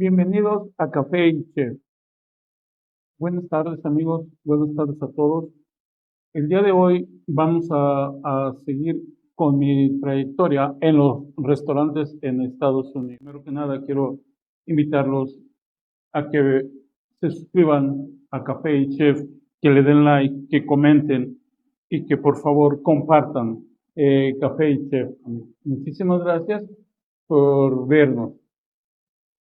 Bienvenidos a Café y Chef. Buenas tardes amigos, buenas tardes a todos. El día de hoy vamos a seguir con mi trayectoria en los restaurantes en Estados Unidos. Primero que nada quiero invitarlos a que se suscriban a Café y Chef, que le den like, que comenten y que por favor compartan Café y Chef. Muchísimas gracias por vernos.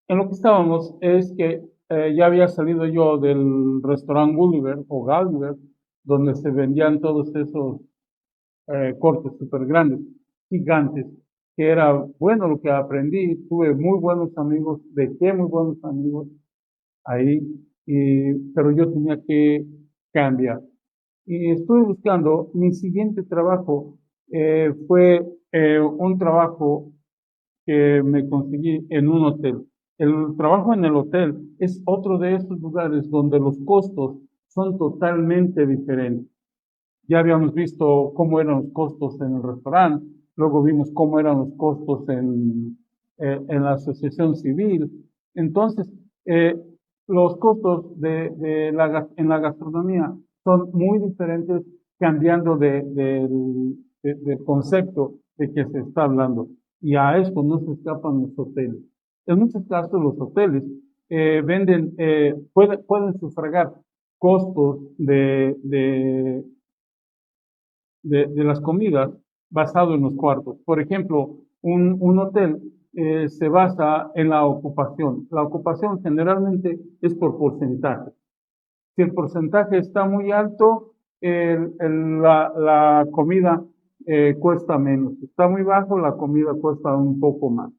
En lo que estábamos es que ya había salido yo del restaurante Gulliver o Gulliver, donde se vendían todos esos cortes súper grandes, gigantes, que era bueno lo que aprendí. Tuve muy buenos amigos, dejé muy buenos amigos ahí, pero yo tenía que cambiar. Y estuve buscando, mi siguiente trabajo fue un trabajo que me conseguí en un hotel. El trabajo en el hotel es otro de esos lugares donde los costos son totalmente diferentes. Ya habíamos visto cómo eran los costos en el restaurante, luego vimos cómo eran los costos en la asociación civil. Entonces, los costos en la gastronomía son muy diferentes cambiando del concepto de que se está hablando. Y a esto no se escapan los hoteles. En muchos casos los hoteles pueden sufragar costos de las comidas basado en los cuartos. Por ejemplo, un hotel se basa en la ocupación. La ocupación generalmente es por porcentaje. Si el porcentaje está muy alto, la comida cuesta menos. Si está muy bajo, la comida cuesta un poco más.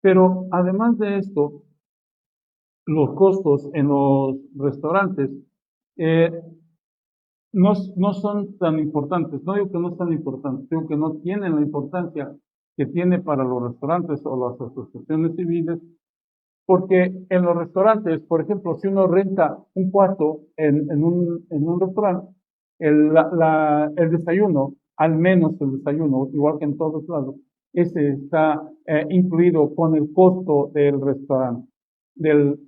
Pero además de esto, los costos en los restaurantes eh, no son tan importantes. No digo que no sean importantes, digo que no tienen la importancia que tiene para los restaurantes o las asociaciones civiles, porque en los restaurantes, por ejemplo, si uno renta un cuarto en un restaurante, el desayuno, al menos el desayuno, igual que en todos lados, ese está incluido con el costo del restaurante. Del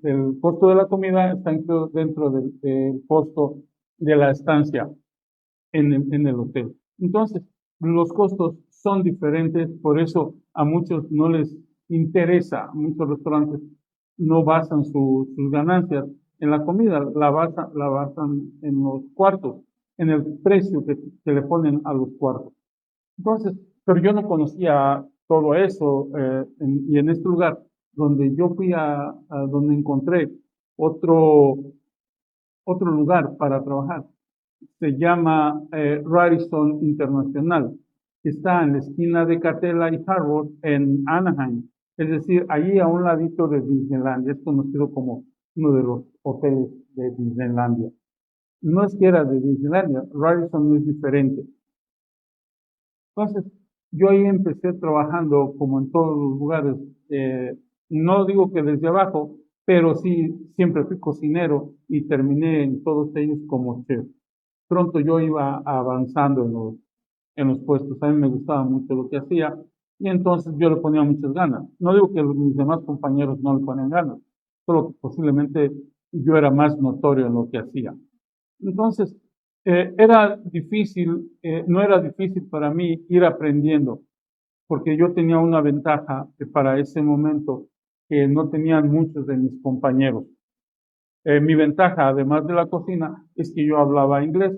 costo de la comida está incluido dentro del costo de la estancia en el hotel. Entonces, los costos son diferentes, por eso a muchos no les interesa, muchos restaurantes no basan sus ganancias en la comida, la basan en los cuartos, en el precio que le ponen a los cuartos. Entonces, pero yo no conocía todo eso, y en este lugar donde yo fui a donde encontré otro, otro lugar para trabajar, se llama Radisson Internacional, que está en la esquina de Catella y Harvard en Anaheim. Es decir, allí a un ladito de Disneylandia. Es conocido como uno de los hoteles de Disneylandia. No es que era de Disneylandia, Radisson es diferente. Entonces, yo ahí empecé trabajando como en todos los lugares. No digo que desde abajo, pero sí siempre fui cocinero y terminé en todos ellos como chef. Pronto yo iba avanzando en los puestos. A mí me gustaba mucho lo que hacía y entonces yo le ponía muchas ganas. No digo que mis demás compañeros no le ponen ganas, solo que posiblemente yo era más notorio en lo que hacía. Entonces, era difícil, no era difícil para mí ir aprendiendo, porque yo tenía una ventaja que para ese momento que no tenían muchos de mis compañeros. Mi ventaja, además de la cocina, es que yo hablaba inglés.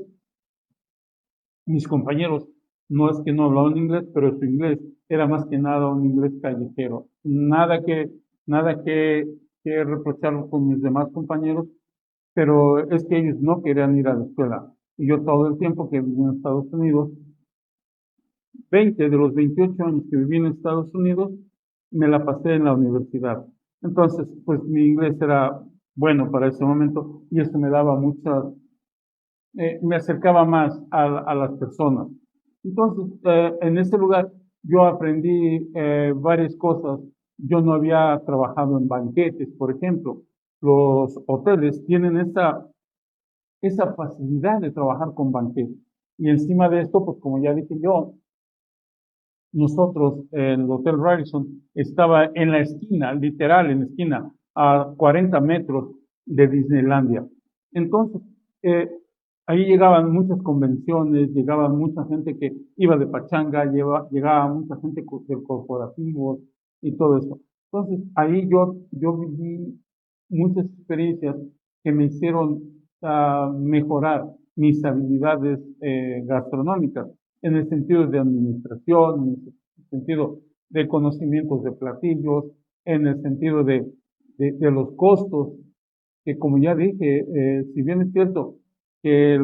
Mis compañeros no es que no hablaban inglés, pero su inglés era más que nada un inglés callejero. Nada que reprocharlo con mis demás compañeros, pero es que ellos no querían ir a la escuela. Y yo todo el tiempo que viví en Estados Unidos, 20 de los 28 años que viví en Estados Unidos, me la pasé en la universidad. Entonces, pues mi inglés era bueno para ese momento y eso me daba me acercaba más a las personas. Entonces, en ese lugar yo aprendí varias cosas. Yo no había trabajado en banquetes, por ejemplo. Los hoteles tienen esa facilidad de trabajar con banquetes. Y encima de esto, pues como ya dije yo, nosotros, el Hotel Radisson estaba en la esquina, literal en la esquina a 40 metros de Disneylandia. Entonces, ahí llegaban muchas convenciones, llegaba mucha gente que iba de pachanga, llegaba mucha gente de corporativos y todo eso. Entonces, ahí yo viví muchas experiencias que me hicieron mejorar mis habilidades gastronómicas, en el sentido de administración, en el sentido de conocimientos de platillos, en el sentido de los costos, que como ya dije, si bien es cierto que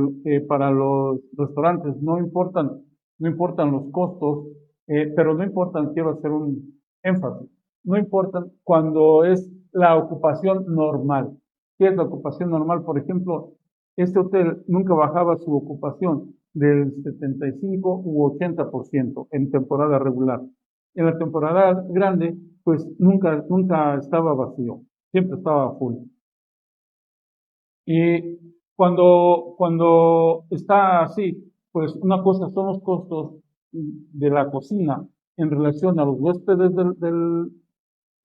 para los restaurantes no importan los costos, pero no importan, quiero hacer un énfasis, no importan cuando es la ocupación normal. ¿Qué es la ocupación normal? Por ejemplo, este hotel nunca bajaba su ocupación del 75 u 80% en temporada regular. En la temporada grande, pues nunca estaba vacío, siempre estaba full. Y cuando está así, pues una cosa son los costos de la cocina en relación a los huéspedes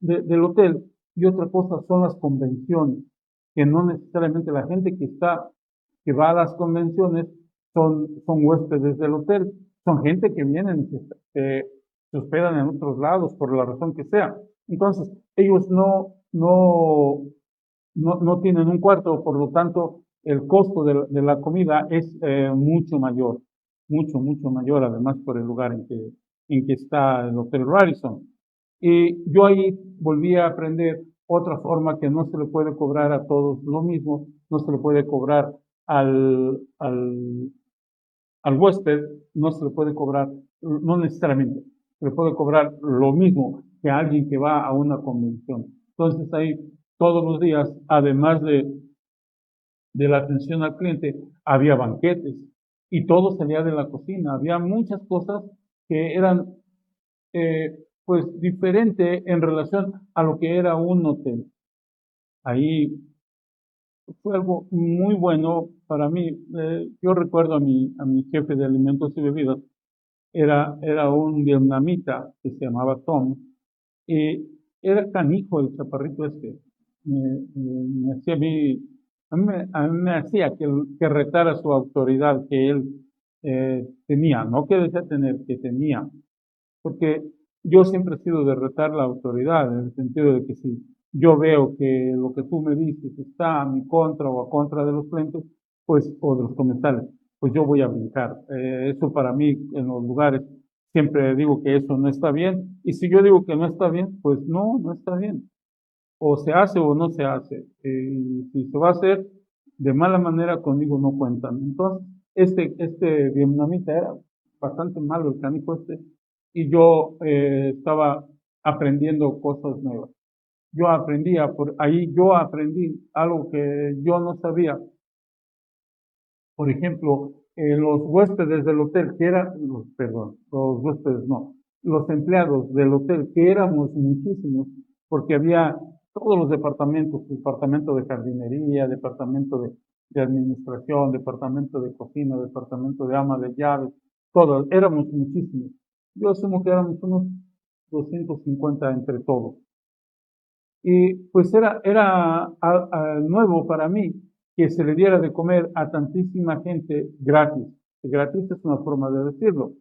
del hotel, y otra cosa son las convenciones, que no necesariamente la gente que va a las convenciones son huéspedes del hotel, son gente que vienen y se hospedan en otros lados por la razón que sea. Entonces, ellos no tienen un cuarto, por lo tanto, el costo de la comida es mucho mayor, mucho mayor, además por el lugar en que está el Hotel Radisson. Y yo ahí volví a aprender otra forma que no se le puede cobrar a todos lo mismo, no se le puede cobrar al huésped, no se le puede cobrar, no necesariamente, se le puede cobrar lo mismo que a alguien que va a una convención. Entonces ahí todos los días, además de la atención al cliente, había banquetes y todo salía de la cocina. Había muchas cosas que eran pues diferente en relación a lo que era un hotel. Ahí fue algo muy bueno para mí. Yo recuerdo a mi jefe de alimentos y bebidas, era un vietnamita que se llamaba Tom, y era canijo el chaparrito este. Me hacía a mí me hacía que retara su autoridad que él tenía, no que decía tener, que tenía, porque yo siempre he sido de retar la autoridad, en el sentido de que si yo veo que lo que tú me dices está a mi contra o a contra de los clientes, pues, o de los comensales, pues yo voy a brincar. Eso para mí en los lugares siempre digo que eso no está bien, y si yo digo que no está bien, pues no está bien. O se hace o no se hace. Y si se va a hacer de mala manera, conmigo no cuentan. Entonces, este vietnamita era bastante malo, el canijo este, y yo estaba aprendiendo cosas nuevas. Yo aprendí algo que yo no sabía. Por ejemplo, los huéspedes del hotel, perdón, los huéspedes no, los empleados del hotel, que éramos muchísimos, porque había todos los departamentos, departamento de jardinería, departamento de administración, departamento de cocina, departamento de ama de llaves, todos, éramos muchísimos. Yo asumo que éramos unos 250 entre todos. Y pues era nuevo para mí que se le diera de comer a tantísima gente gratis. Gratis es una forma de decirlo.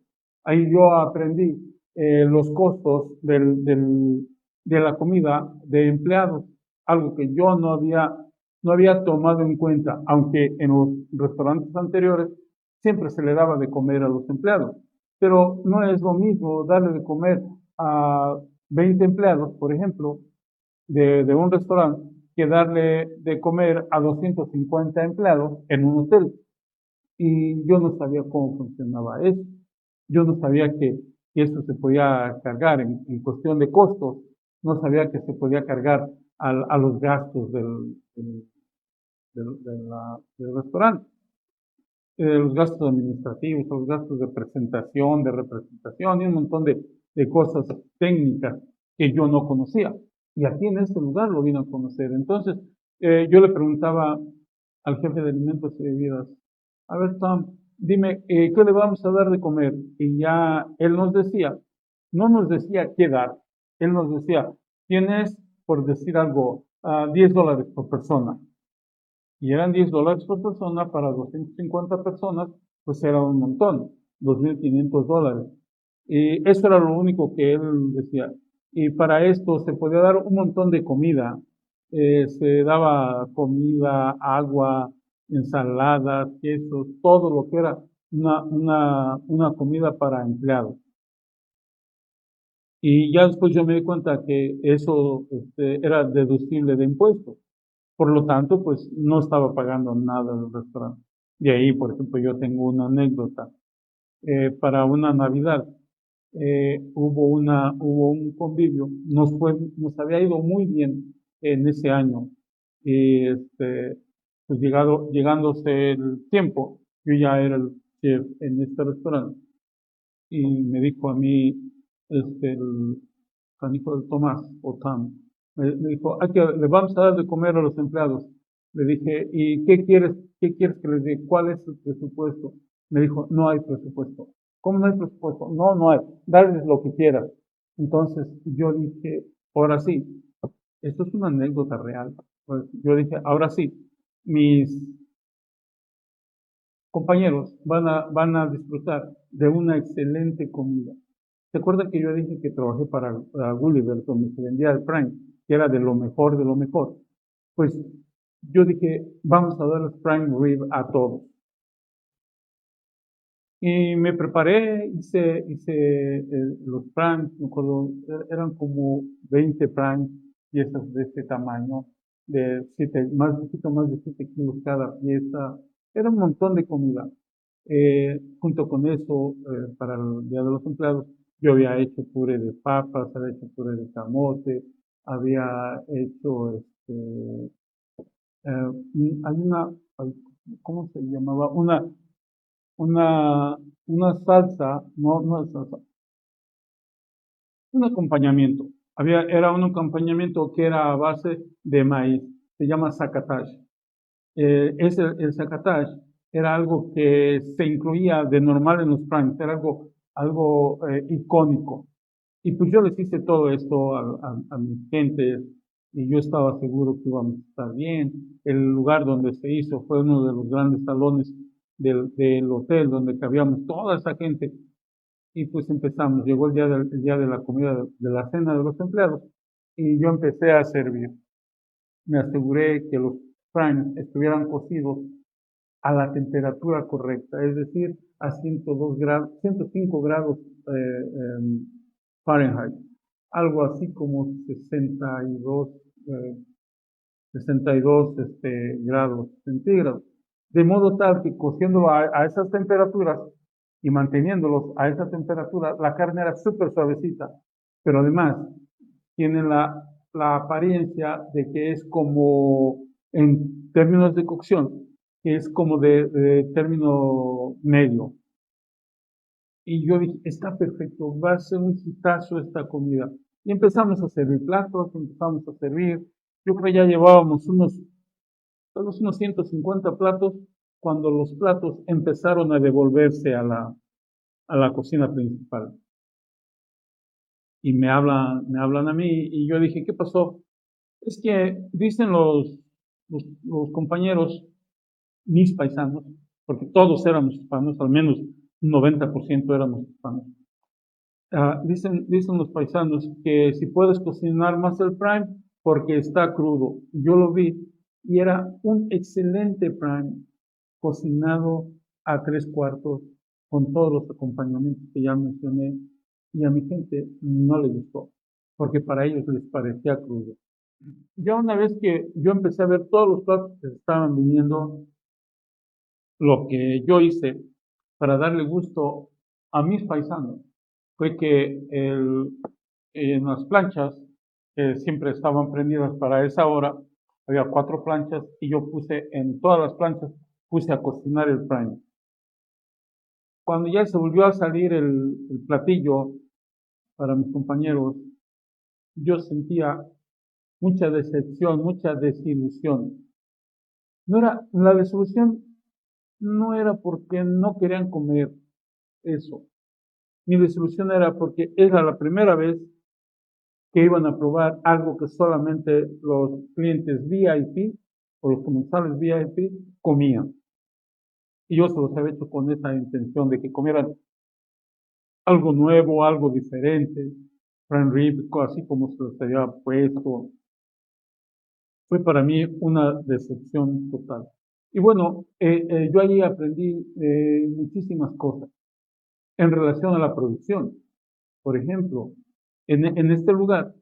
Ahí yo aprendí los costos de la comida de empleados, algo que yo no había tomado en cuenta, aunque en los restaurantes anteriores siempre se le daba de comer a los empleados. Pero no es lo mismo darle de comer a 20 empleados, por ejemplo, de un restaurante, que darle de comer a 250 empleados en un hotel. Y yo no sabía cómo funcionaba eso. Yo no sabía que esto se podía cargar en cuestión de costos. No sabía que se podía cargar a los gastos del restaurante. Los gastos administrativos, los gastos de presentación, de representación y un montón de cosas técnicas que yo no conocía. Y aquí en este lugar lo vine a conocer. Entonces, yo le preguntaba al jefe de alimentos y bebidas, a ver, Tom, dime, ¿qué le vamos a dar de comer? Y ya él nos decía, no nos decía qué dar, él nos decía, tienes, por decir algo, $10 por persona. Y eran $10 por persona para 250 personas, pues era un montón, $2.500. Y eso era lo único que él decía. Y para esto se podía dar un montón de comida. Se daba comida, agua, ensaladas, quesos, todo lo que era una comida para empleados. Y ya después yo me di cuenta que eso era deducible de impuestos. Por lo tanto, pues no estaba pagando nada del restaurante. De ahí, por ejemplo, yo tengo una anécdota. Para una Navidad hubo un convivio, nos había ido muy bien en ese año. Y pues llegándose el tiempo, yo ya era el chef en este restaurante. Y me dijo a mí, el canijo de Tomás, o Tam, me dijo, le vamos a dar de comer a los empleados. Le dije, ¿y qué quieres que les dé? ¿Cuál es el presupuesto? Me dijo, no hay presupuesto. ¿Cómo no hay presupuesto? No, no hay. Darles lo que quieras. Entonces yo dije, ahora sí, esto es una anécdota real. Pues yo dije, ahora sí, mis compañeros van a disfrutar de una excelente comida. ¿Se acuerdan que yo dije que trabajé para Gulliver, donde se vendía el Prime, que era de lo mejor de lo mejor? Pues yo dije, vamos a darles Prime Rib a todos. Y me preparé, hice los Prime, me acuerdo, eran como 20 Prime, piezas de este tamaño, de un poquito más de 7 kilos cada pieza. Era un montón de comida. Junto con eso, para el Día de los Empleados, yo había hecho puré de papas, había hecho puré de camote, había hecho, hay ay, ¿cómo se llamaba? Una, una salsa, no es salsa, un acompañamiento. Era un acompañamiento que era a base de maíz, se llama zacatash. El Zacatash era algo que se incluía de normal en los primes, era algo icónico. Y pues yo les hice todo esto a mis gentes y yo estaba seguro que íbamos a estar bien. El lugar donde se hizo fue uno de los grandes salones del hotel donde cabíamos toda esa gente. Y pues empezamos, llegó el día de la comida, de la cena de los empleados y yo empecé a servir. Me aseguré que los primes estuvieran cocidos a la temperatura correcta, es decir, a 102 grados, 105 grados Fahrenheit, algo así como 62, 62 grados centígrados. De modo tal que cociéndolo a esas temperaturas y manteniéndolos a esa temperatura, la carne era súper suavecita, pero además tiene la apariencia de que es como, en términos de cocción, que es como de término medio. Y yo dije, está perfecto, va a ser un hitazo esta comida. Y empezamos a servir platos, empezamos a servir. Yo creo que ya llevábamos tal vez unos 150 platos cuando los platos empezaron a devolverse a la cocina principal. Y me hablan a mí y yo dije, ¿qué pasó? Es que dicen los compañeros, mis paisanos, porque todos éramos hispanos, al menos un 90% éramos hispanos. Dicen los paisanos que si puedes cocinar más el prime porque está crudo. Yo lo vi y era un excelente prime cocinado a 3/4 con todos los acompañamientos que ya mencioné y a mi gente no le gustó porque para ellos les parecía crudo. Ya una vez que yo empecé a ver todos los platos que estaban viniendo, lo que yo hice para darle gusto a mis paisanos fue que en las planchas, que siempre estaban prendidas para esa hora, había 4 planchas y yo puse en todas las planchas, puse a cocinar el prime. Cuando ya se volvió a salir el platillo para mis compañeros, yo sentía mucha decepción, mucha desilusión. La desilusión no era porque no querían comer eso. Mi desilusión era porque era la primera vez que iban a probar algo que solamente los clientes VIP o los comensales VIP comían. Y yo se los había hecho con esa intención de que comieran algo nuevo, algo diferente, prime rib, así como se los había puesto. Fue para mí una decepción total. Y bueno, yo allí aprendí muchísimas cosas en relación a la producción. Por ejemplo, en este lugar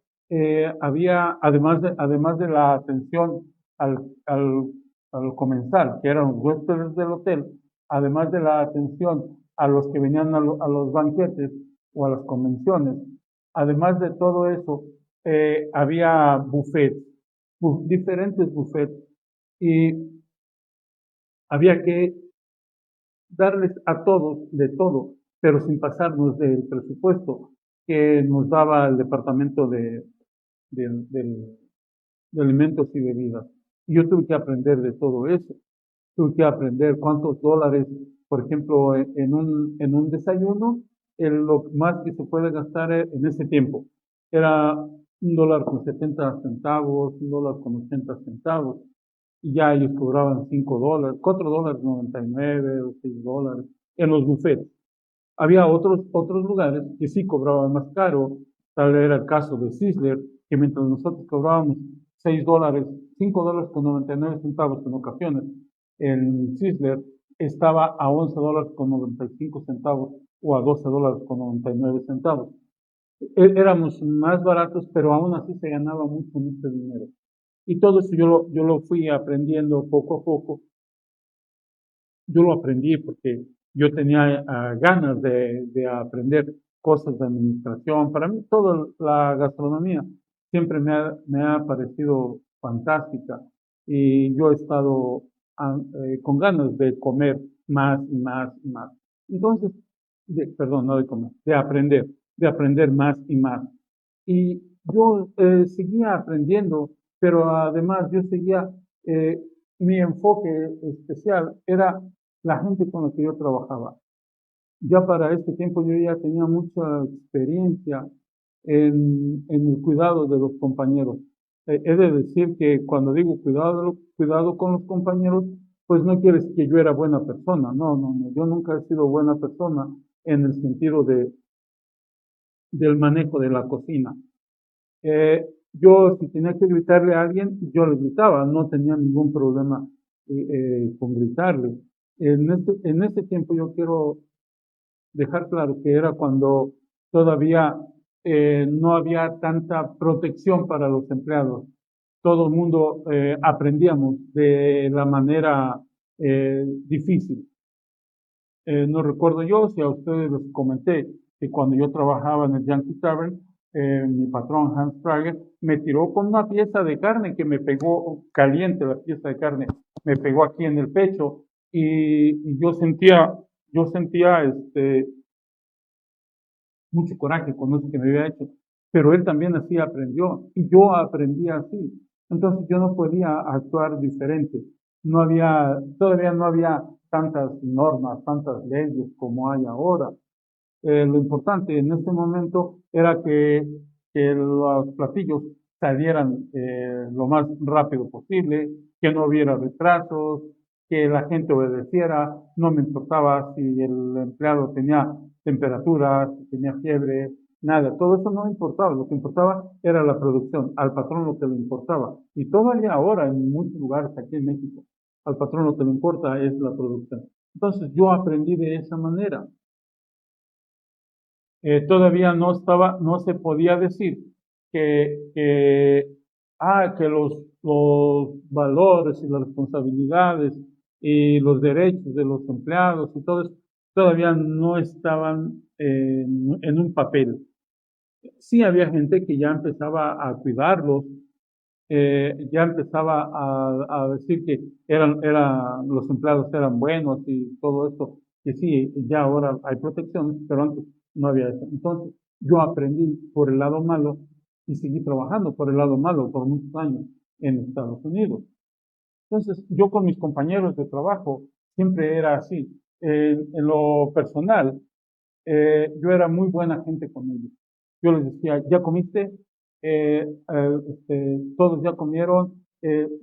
había, además de la atención al, al, al comensal, que eran los huéspedes del hotel, además de la atención a los que venían a los banquetes o a las convenciones, además de todo eso, había buffets, diferentes buffets, y había que darles a todos de todo, pero sin pasarnos del presupuesto que nos daba el departamento de alimentos y bebidas. Y yo tuve que aprender de todo eso. Tuve que aprender cuántos dólares, por ejemplo, en un desayuno, lo más que se puede gastar en ese tiempo era $1.70, $1.80, y ya ellos cobraban $5, $4.99 o $6 en los buffets. Había otros lugares que sí cobraban más caro, tal era el caso de Sizzler, que mientras nosotros cobrábamos $6, $5.99 en ocasiones, el Sizzler estaba a $11.95 o a $12.99. Éramos más baratos, pero aún así se ganaba mucho, mucho dinero. Y todo eso yo lo fui aprendiendo poco a poco. Yo lo aprendí porque yo tenía ganas de aprender cosas de administración. Para mí, toda la gastronomía siempre me ha parecido fantástica y yo he estado con ganas de comer más y más y más. Entonces, perdón, no de comer, de aprender más y más. Y yo seguía aprendiendo, pero además yo seguía, eh, mi enfoque especial era la gente con la que yo trabajaba. Ya para este tiempo yo ya tenía mucha experiencia en el cuidado de los compañeros. He de decir que cuando digo cuidado con los compañeros, pues no quiere decir que yo era buena persona. No, no, no. Yo nunca he sido buena persona en el sentido del manejo de la cocina. Yo, si tenía que gritarle a alguien, yo le gritaba, no tenía ningún problema con gritarle. En este tiempo yo quiero dejar claro que era cuando todavía no había tanta protección para los empleados. Todo el mundo aprendíamos de la manera difícil. No recuerdo yo si a ustedes les comenté que cuando yo trabajaba en el Yankee Tavern, mi patrón Hans Prager me tiró con una pieza de carne que me pegó caliente, la pieza de carne me pegó aquí en el pecho y yo sentía mucho coraje con eso que me había hecho, pero él también así aprendió y yo aprendí así. Entonces yo no podía actuar diferente. Todavía no había tantas normas, tantas leyes como hay ahora. Lo importante en este momento era que los platillos salieran lo más rápido posible, que no hubiera retrasos, que la gente obedeciera, no me importaba si el empleado tenía temperatura, si tenía fiebre, nada, todo eso no me importaba, lo que importaba era la producción, al patrón lo que le importaba. Y todavía ahora en muchos lugares aquí en México, al patrón lo que le importa es la producción. Entonces yo aprendí de esa manera. Todavía no se podía decir que que los valores y las responsabilidades y los derechos de los empleados y todo eso todavía no estaban en un papel. Sí había gente que ya empezaba a cuidarlos, ya empezaba a decir que los empleados eran buenos y todo esto, que sí, ya ahora hay protecciones, pero antes no había eso. Entonces, yo aprendí por el lado malo y seguí trabajando por el lado malo por muchos años en Estados Unidos. Entonces, yo con mis compañeros de trabajo siempre era así. En lo personal, yo era muy buena gente con ellos. Yo les decía, ¿ya comiste? todos ya comieron,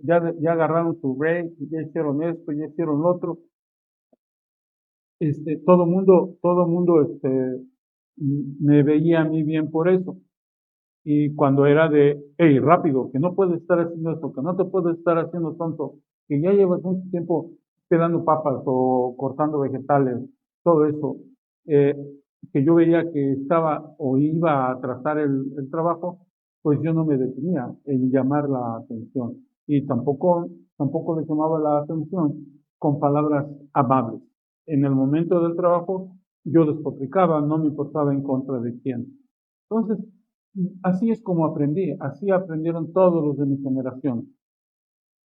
ya agarraron su break, ya hicieron esto, ya hicieron lo otro. Todo mundo, me veía a mí bien por eso. Y cuando era de, hey, rápido, que no puedes estar haciendo esto, que no te puedes estar haciendo tonto, que ya llevas mucho tiempo pelando papas o cortando vegetales, todo eso, eh, que yo veía que estaba o iba a atrasar el trabajo, pues yo no me detenía en llamar la atención. Y tampoco le llamaba la atención con palabras amables. En el momento del trabajo, yo despotricaba, no me importaba en contra de quién. Entonces, así es como aprendí, así aprendieron todos los de mi generación.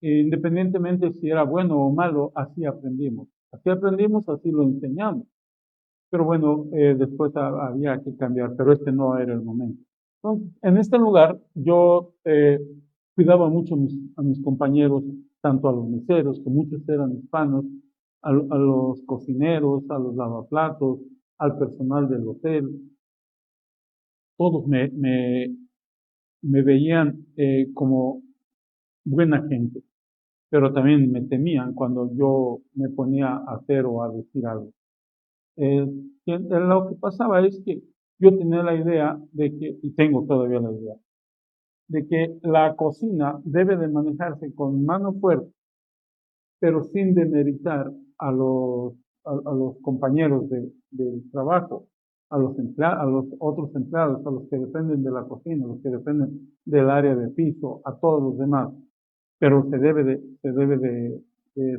Independientemente si era bueno o malo, así aprendimos. Así aprendimos, así lo enseñamos. Pero bueno, después había que cambiar, pero este no era el momento. Entonces, en este lugar yo cuidaba mucho a mis compañeros, tanto a los meseros, que muchos eran hispanos, a los cocineros, a los lavaplatos, al personal del hotel. Todos me veían como buena gente, pero también me temían cuando yo me ponía a hacer o a decir algo. Eh, lo que pasaba es que yo tenía la idea de que, y tengo todavía la idea, de que la cocina debe de manejarse con mano fuerte, pero sin demeritar a los compañeros del trabajo, a los otros empleados, a los que dependen de la cocina, a los que dependen del área de piso, a todos los demás, pero se debe de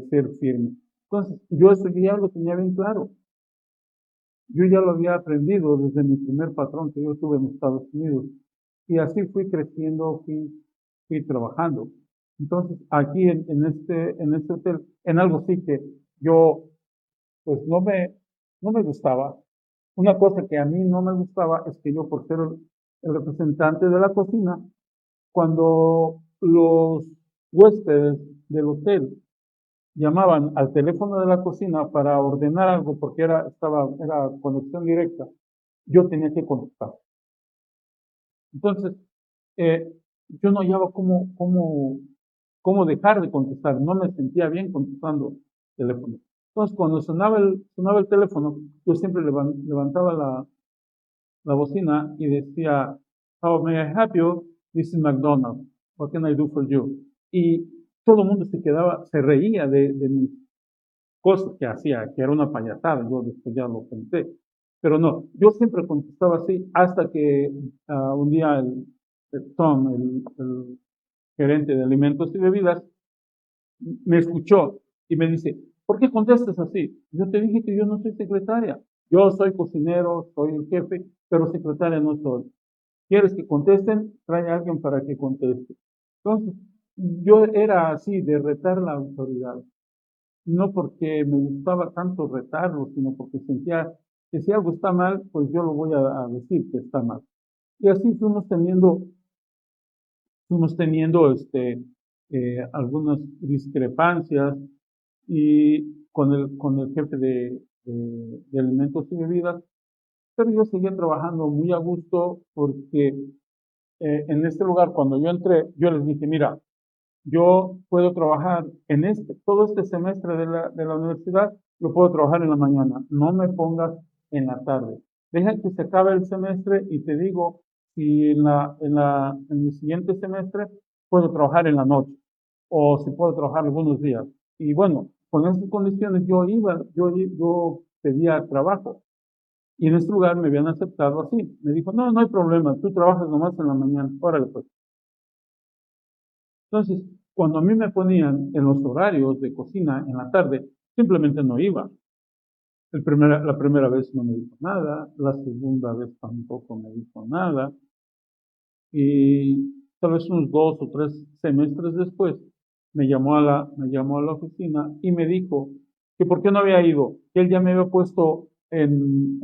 ser firme. Entonces, yo eso ya lo tenía bien claro. Yo ya lo había aprendido desde mi primer patrón que yo tuve en Estados Unidos. Y así fui creciendo, fui trabajando. Entonces, aquí en este hotel, en algo sí que yo, pues no me gustaba. Una cosa que a mí no me gustaba es que yo, por ser el representante de la cocina, cuando los huéspedes del hotel llamaban al teléfono de la cocina para ordenar algo porque era conexión directa, yo tenía que contestar. Entonces, eh, yo no hallaba cómo dejar de contestar, no me sentía bien contestando teléfono. Entonces, cuando sonaba el teléfono, yo siempre levantaba la bocina y decía, "How may I help you? This is McDonald's. What can I do for you?" Y todo el mundo se reía de mis cosas que hacía, que era una payasada, yo después ya lo pensé. Pero no, yo siempre contestaba así hasta que un día el Tom, el gerente de alimentos y bebidas, me escuchó y me dice, ¿por qué contestas así? Yo te dije que yo no soy secretaria. Yo soy cocinero, soy el jefe, pero secretaria no soy. ¿Quieres que contesten? Trae a alguien para que conteste. Entonces, yo era así, de retar la autoridad. No porque me gustaba tanto retarlo, sino porque sentía que si algo está mal, pues yo lo voy a decir que está mal. Y así fuimos teniendo algunas discrepancias y con el jefe de alimentos y bebidas, pero yo seguía trabajando muy a gusto porque en este lugar, cuando yo entré, yo les dije, mira, yo puedo trabajar todo este semestre de la universidad, lo puedo trabajar en la mañana, no me pongas en la tarde. Deja que se acabe el semestre y te digo si en el siguiente semestre puedo trabajar en la noche o si puedo trabajar algunos días. Y bueno, con esas condiciones yo pedía trabajo y en este lugar me habían aceptado así. Me dijo, no, no hay problema, tú trabajas nomás en la mañana, órale pues. Entonces, cuando a mí me ponían en los horarios de cocina en la tarde, simplemente no iba. La primera vez no me dijo nada, la segunda vez tampoco me dijo nada, y tal vez unos 2 o 3 semestres después me llamó a la oficina y me dijo que por qué no había ido, que él ya me había puesto en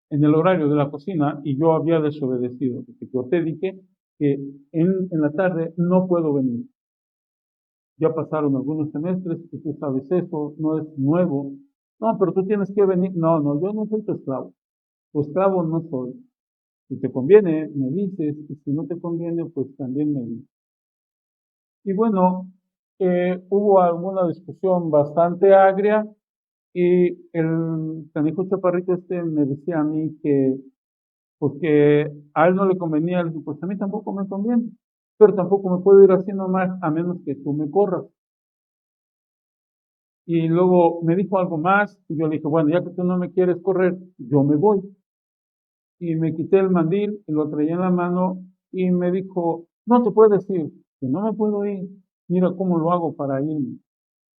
el horario de la cocina y yo había desobedecido, porque yo te dije que en la tarde no puedo venir. Ya pasaron algunos semestres y tú sabes eso, no es nuevo. No, pero tú tienes que venir. No, no, yo no soy tu esclavo. Tu esclavo no soy. Si te conviene, me dices, y si no te conviene, pues también me dices. Y bueno, hubo alguna discusión bastante agria y el canijo chaparrito este me decía a mí que, porque a él no le convenía, le dije, pues a mí tampoco me conviene, pero tampoco me puedo ir haciendo más a menos que tú me corras. Y luego me dijo algo más y yo le dije, bueno, ya que tú no me quieres correr, yo me voy. Y me quité el mandil y lo traía en la mano y me dijo, no te puedes ir, que no me puedo ir, mira cómo lo hago para irme.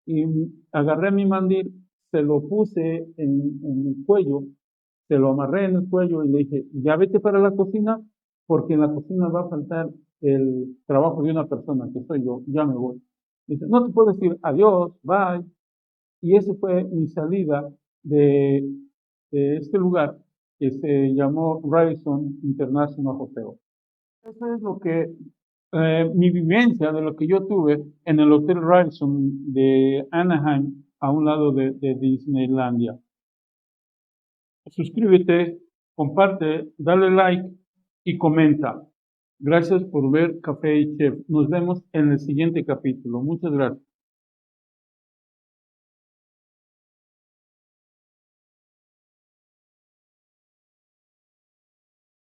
Y agarré mi mandil, se lo puse en el cuello, se lo amarré en el cuello y le dije, ya vete para la cocina, porque en la cocina va a faltar el trabajo de una persona, que soy yo, ya me voy. Dice, no te puedes ir, adiós, bye. Y esa fue mi salida de, de este lugar que se llamó Radisson International Hotel. Eso es lo que, mi vivencia de lo que yo tuve en el Hotel Radisson de Anaheim, a un lado de Disneylandia. Suscríbete, comparte, dale like y comenta. Gracias por ver Café y Chef. Nos vemos en el siguiente capítulo. Muchas gracias.